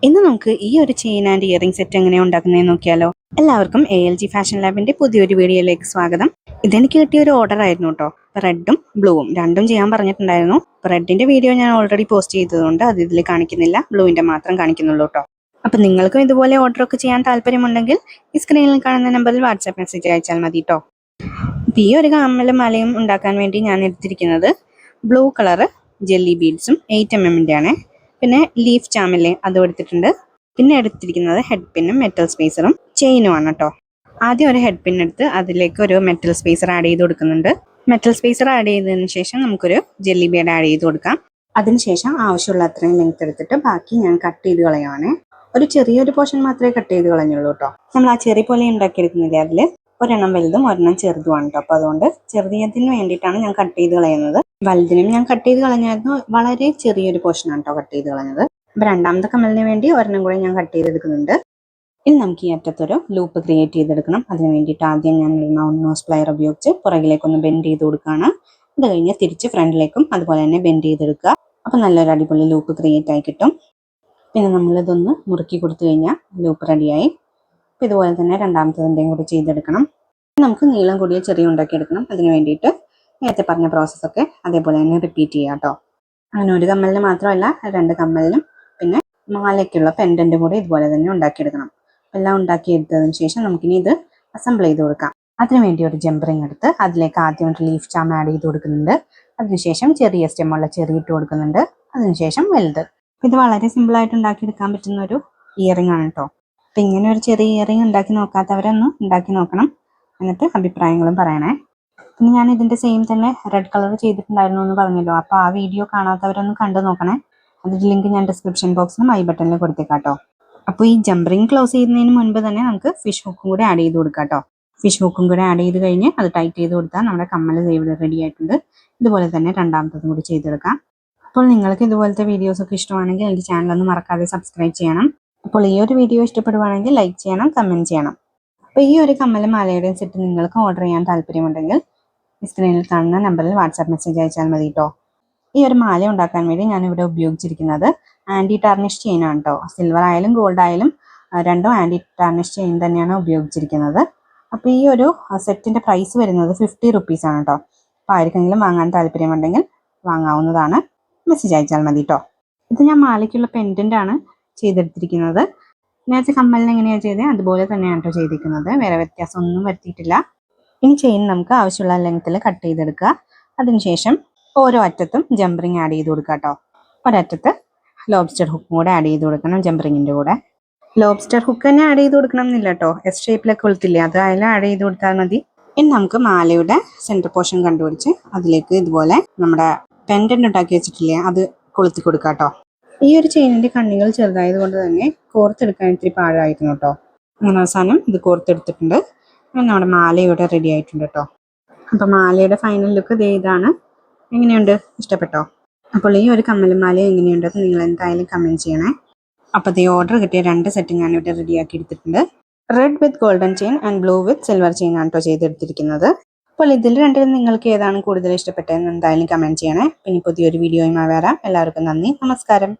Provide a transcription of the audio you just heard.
ഇന്ന് നമുക്ക് ഈ ഒരു ചെയിൻ ആൻഡ് ഇയറിംഗ് സെറ്റ് എങ്ങനെയാണ് ഉണ്ടാക്കുന്നതെന്ന് നോക്കിയാലോ. എല്ലാവർക്കും ALG ഫാഷൻ ലാബിന്റെ പുതിയൊരു വീഡിയോയിലേക്ക് സ്വാഗതം. ഇതെനിക്ക് കിട്ടിയ ഒരു ഓർഡർ ആയിരുന്നു കേട്ടോ. റെഡും ബ്ലൂവും രണ്ടും ചെയ്യാൻ പറഞ്ഞിട്ടുണ്ടായിരുന്നു. റെഡിന്റെ വീഡിയോ ഞാൻ ഓൾറെഡി പോസ്റ്റ് ചെയ്തതുകൊണ്ട് അത് ഇതിൽ കാണിക്കുന്നില്ല, ബ്ലൂവിന്റെ മാത്രം കാണിക്കുന്നുള്ളൂ കേട്ടോ. അപ്പം നിങ്ങൾക്കും ഇതുപോലെ ഓർഡർ ഒക്കെ ചെയ്യാൻ താല്പര്യമുണ്ടെങ്കിൽ ഈ സ്ക്രീനിൽ കാണുന്ന നമ്പറിൽ വാട്സാപ്പ് മെസ്സേജ് അയച്ചാൽ മതി കേട്ടോ. അപ്പം ഈ ഒരു കമ്മലും മാലയും ഉണ്ടാക്കാൻ വേണ്ടി ഞാൻ എടുത്തിരിക്കുന്നത് ബ്ലൂ കളറ് ജെല്ലി ബീഡ്സും 8mm ആണ്. പിന്നെ ലീഫ് ചാമല്ലേ അതും എടുത്തിട്ടുണ്ട്. പിന്നെ എടുത്തിരിക്കുന്നത് ഹെഡ് പിന്നും മെറ്റൽ സ്പേസറും ചെയിനും ആണ് കേട്ടോ. ആദ്യം ഒരു ഹെഡ് പിൻ എടുത്ത് അതിലേക്ക് ഒരു മെറ്റൽ സ്പേസർ ആഡ് ചെയ്ത് കൊടുക്കുന്നുണ്ട്. മെറ്റൽ സ്പേസർ ആഡ് ചെയ്തതിന് ശേഷം നമുക്കൊരു ജെല്ലി ബീഡ് ആഡ് ചെയ്ത് കൊടുക്കാം. അതിനുശേഷം ആവശ്യമുള്ള അത്രയും ലെങ്ത് എടുത്തിട്ട് ബാക്കി ഞാൻ കട്ട് ചെയ്ത് കളയുവാണ്. ഒരു ചെറിയൊരു പോർഷൻ മാത്രമേ കട്ട് ചെയ്ത് കളഞ്ഞുള്ളൂ കേട്ടോ. നമ്മൾ ആ ചെറിയ പോലെ ഉണ്ടാക്കിയെടുക്കുന്നില്ലേ, അതിൽ ഒരെണ്ണം വലുതും ഒരെണ്ണം ചെറുതുമാണ് കേട്ടോ. അപ്പോൾ അതുകൊണ്ട് ചെറിയതിന് വേണ്ടിയിട്ടാണ് ഞാൻ കട്ട് ചെയ്ത് കളയുന്നത്. വലുതിനും ഞാൻ കട്ട് ചെയ്ത് കളഞ്ഞായിരുന്നു, വളരെ ചെറിയൊരു പോർഷനാണ് കേട്ടോ കട്ട് ചെയ്ത് കളഞ്ഞത്. അപ്പോൾ രണ്ടാമത്തെ കമ്മലിന് വേണ്ടി ഒരെണ്ണം കൂടെ ഞാൻ കട്ട് ചെയ്തെടുക്കുന്നുണ്ട്. ഇനി നമുക്ക് ഈ അറ്റത്തൊരു ലൂപ്പ് ക്രിയേറ്റ് ചെയ്തെടുക്കണം. അതിന് വേണ്ടിയിട്ട് ആദ്യം ഞാൻ നോസ് പ്ലയർ ഉപയോഗിച്ച് പുറകിലേക്കൊന്ന് ബെൻഡ് ചെയ്ത് കൊടുക്കുകയാണ്. അത് കഴിഞ്ഞ് തിരിച്ച് ഫ്രണ്ടിലേക്കും അതുപോലെ തന്നെ ബെൻഡ് ചെയ്തെടുക്കുക. അപ്പോൾ നല്ലൊരു അടിപൊളി ലൂപ്പ് ക്രിയേറ്റ് ആയി കിട്ടും. പിന്നെ നമ്മളിതൊന്ന് മുറുക്കി കൊടുത്തു കഴിഞ്ഞാൽ ലൂപ്പ് റെഡിയായി. അപ്പോൾ ഇതുപോലെ തന്നെ രണ്ടാമത്തതിൻ്റെയും കൂടി ചെയ്തെടുക്കണം. നമുക്ക് നീളം കൂടിയ ചെറിയ ഉണ്ടാക്കിയെടുക്കണം. അതിന് വേണ്ടിയിട്ട് നേരത്തെ പറഞ്ഞ പ്രോസസ്സൊക്കെ അതേപോലെ തന്നെ റിപ്പീറ്റ് ചെയ്യാം കേട്ടോ. അങ്ങനെ ഒരു കമ്മലിന് മാത്രമല്ല, രണ്ട് കമ്മലിനും പിന്നെ മാലയ്ക്കുള്ള പെൻഡൻറ്റും കൂടി ഇതുപോലെ തന്നെ ഉണ്ടാക്കിയെടുക്കണം. എല്ലാം ഉണ്ടാക്കിയെടുത്തതിന് ശേഷം നമുക്കിനി ഇത് അസംബിൾ ചെയ്ത് കൊടുക്കാം. അതിനുവേണ്ടി ഒരു ജംപറിങ് എടുത്ത് അതിലേക്ക് ആദ്യം ഒരു ലീഫ് ചാം ആഡ് ചെയ്ത് കൊടുക്കുന്നുണ്ട്. അതിനുശേഷം ചെറിയ സ്റ്റെമ്മുള്ള ചെറിയ ഇട്ട് കൊടുക്കുന്നുണ്ട്. അതിനുശേഷം വലുത്. ഇത് വളരെ സിമ്പിളായിട്ട് ഉണ്ടാക്കിയെടുക്കാൻ പറ്റുന്ന ഒരു ഇയറിംഗ് ആണ് കേട്ടോ. അപ്പം ഇങ്ങനെ ഒരു ചെറിയ ഇയറിംഗ് ഉണ്ടാക്കി നോക്കാത്തവരൊന്ന് ഉണ്ടാക്കി നോക്കണം. എന്നിട്ട് അഭിപ്രായങ്ങളും പറയണേ. പിന്നെ ഞാൻ ഇതിൻ്റെ സെയിം തന്നെ റെഡ് കളർ ചെയ്തിട്ടുണ്ടായിരുന്നു എന്ന് പറഞ്ഞല്ലോ. അപ്പോൾ ആ വീഡിയോ കാണാത്തവരൊന്ന് കണ്ടു നോക്കണേ. അതിൻ്റെ ലിങ്ക് ഞാൻ ഡിസ്ക്രിപ്ഷൻ ബോക്സിലും ഐ ബട്ടണിൽ കൊടുത്തേക്കാം കേട്ടോ. അപ്പോൾ ഈ ജംപറിങ് ക്ലോസ് ചെയ്യുന്നതിന് മുൻപ് തന്നെ നമുക്ക് ഫിഷ് ഹുക്കും കൂടെ ആഡ് ചെയ്ത് കൊടുക്കാം കേട്ടോ. ഫിഷ് ഹുക്കും കൂടെ ആഡ് ചെയ്ത് കഴിഞ്ഞ് അത് ടൈറ്റ് ചെയ്ത് കൊടുത്താൽ നമ്മുടെ കമ്മൽ ഇവിടെ റെഡി ആയിട്ടുണ്ട്. ഇതുപോലെ തന്നെ രണ്ടാമത്തതും കൂടി ചെയ്തെടുക്കാം. അപ്പോൾ നിങ്ങൾക്ക് ഇതുപോലത്തെ വീഡിയോസൊക്കെ ഇഷ്ടമാണെങ്കിൽ എൻ്റെ ചാനലൊന്നും മറക്കാതെ സബ്സ്ക്രൈബ് ചെയ്യണം. അപ്പോൾ ഈ ഒരു വീഡിയോ ഇഷ്ടപ്പെടുവാണെങ്കിൽ ലൈക്ക് ചെയ്യണം, കമൻറ്റ് ചെയ്യണം. അപ്പോൾ ഈ ഒരു കമ്മലും മാലയുടെയും സെറ്റ് നിങ്ങൾക്ക് ഓർഡർ ചെയ്യാൻ താല്പര്യമുണ്ടെങ്കിൽ ഈ സ്ക്രീനിൽ കാണുന്ന നമ്പറിൽ വാട്സാപ്പ് മെസ്സേജ് അയച്ചാൽ മതി കേട്ടോ. ഈ ഒരു മാല ഉണ്ടാക്കാൻ വേണ്ടി ഞാനിവിടെ ഉപയോഗിച്ചിരിക്കുന്നത് ആൻറ്റി ടാർണിഷ് ചെയിനാണ് കേട്ടോ. സിൽവർ ആയാലും ഗോൾഡ് ആയാലും രണ്ടും ആൻറ്റി ടാർണിഷ് ചെയിൻ തന്നെയാണ് ഉപയോഗിച്ചിരിക്കുന്നത്. അപ്പോൾ ഈ ഒരു സെറ്റിൻ്റെ പ്രൈസ് വരുന്നത് 50 റുപ്പീസാണ് കേട്ടോ. അപ്പോൾ ആർക്കെങ്കിലും വാങ്ങാൻ താല്പര്യമുണ്ടെങ്കിൽ വാങ്ങാവുന്നതാണ്. മെസ്സേജ് അയച്ചാൽ മതി കേട്ടോ. ഇത് ഞാൻ മാലയ്ക്കുള്ള പെൻഡൻ്റ് ആണ് ചെയ്തെടുത്തിരിക്കുന്നത്. നേരത്തെ കമ്മലിന് എങ്ങനെയാണ് ചെയ്തത് അതുപോലെ തന്നെയാണ് കേട്ടോ ചെയ്തിരിക്കുന്നത്. വേറെ വ്യത്യാസമൊന്നും വരുത്തിയിട്ടില്ല. ഇനി ചെയിൻ നമുക്ക് ആവശ്യമുള്ള ലെങ്ത്തിൽ കട്ട് ചെയ്തെടുക്കുക. അതിനുശേഷം ഓരോ അറ്റത്തും ജംപറിങ് ആഡ് ചെയ്ത് കൊടുക്കുക കേട്ടോ. ഒരറ്റത്ത് ലോബ്സ്റ്റർ ഹുക്കും കൂടെ ആഡ് ചെയ്ത് കൊടുക്കണം ജംപറിങ്ങിൻ്റെ കൂടെ. ലോബ്സ്റ്റർ ഹുക്ക് തന്നെ ആഡ് ചെയ്ത് കൊടുക്കണം എന്നില്ല കേട്ടോ. എസ് ഷേപ്പിലൊക്കെ കൊളുത്തില്ലേ, അത് അതിൽ ആഡ് ചെയ്ത് കൊടുത്താൽ മതി. ഇനി നമുക്ക് മാലയുടെ സെൻറ്റർ പോർഷൻ കണ്ടുപിടിച്ച് അതിലേക്ക് ഇതുപോലെ നമ്മുടെ പെൻഡൻ്റ് ഉണ്ടാക്കി വെച്ചിട്ടില്ലേ അത് കൊളുത്തി കൊടുക്കുക കേട്ടോ. ഈ ഒരു ചെയിനിൻ്റെ കണ്ണികൾ ചെറുതായത് കൊണ്ട് തന്നെ കോർത്തെടുക്കാൻ ഇത്തിരി പാഴായിരുന്നു കേട്ടോ. അങ്ങനെ അവസാനം ഇത് കോർത്തെടുത്തിട്ടുണ്ട്. നമ്മുടെ മാല ഇവിടെ റെഡി ആയിട്ടുണ്ട് കേട്ടോ. അപ്പോൾ മാലയുടെ ഫൈനൽ ലുക്ക് ഇതാണ്. എങ്ങനെയുണ്ട്, ഇഷ്ടപ്പെട്ടോ? അപ്പോൾ ഈ ഒരു കമ്മലും മാലയും എങ്ങനെയുണ്ടെന്ന് നിങ്ങൾ എന്തായാലും കമൻറ്റ് ചെയ്യണേ. അപ്പോൾ ഈ ഓർഡർ കിട്ടിയ 2 സെറ്റ് ഞാനിവിടെ റെഡിയാക്കി എടുത്തിട്ടുണ്ട്. Read with golden chain and blue with silver chain ആണ് കേട്ടോ ചെയ്തെടുത്തിരിക്കുന്നത്. അപ്പോൾ ഇതിൽ രണ്ടിലും നിങ്ങൾക്ക് ഏതാണ് കൂടുതൽ ഇഷ്ടപ്പെട്ടതെന്ന് എന്തായാലും കമൻറ്റ് ചെയ്യണേ. പിന്നെ പുതിയൊരു വീഡിയോയുമായി വരാം. എല്ലാവർക്കും നന്ദി, നമസ്കാരം.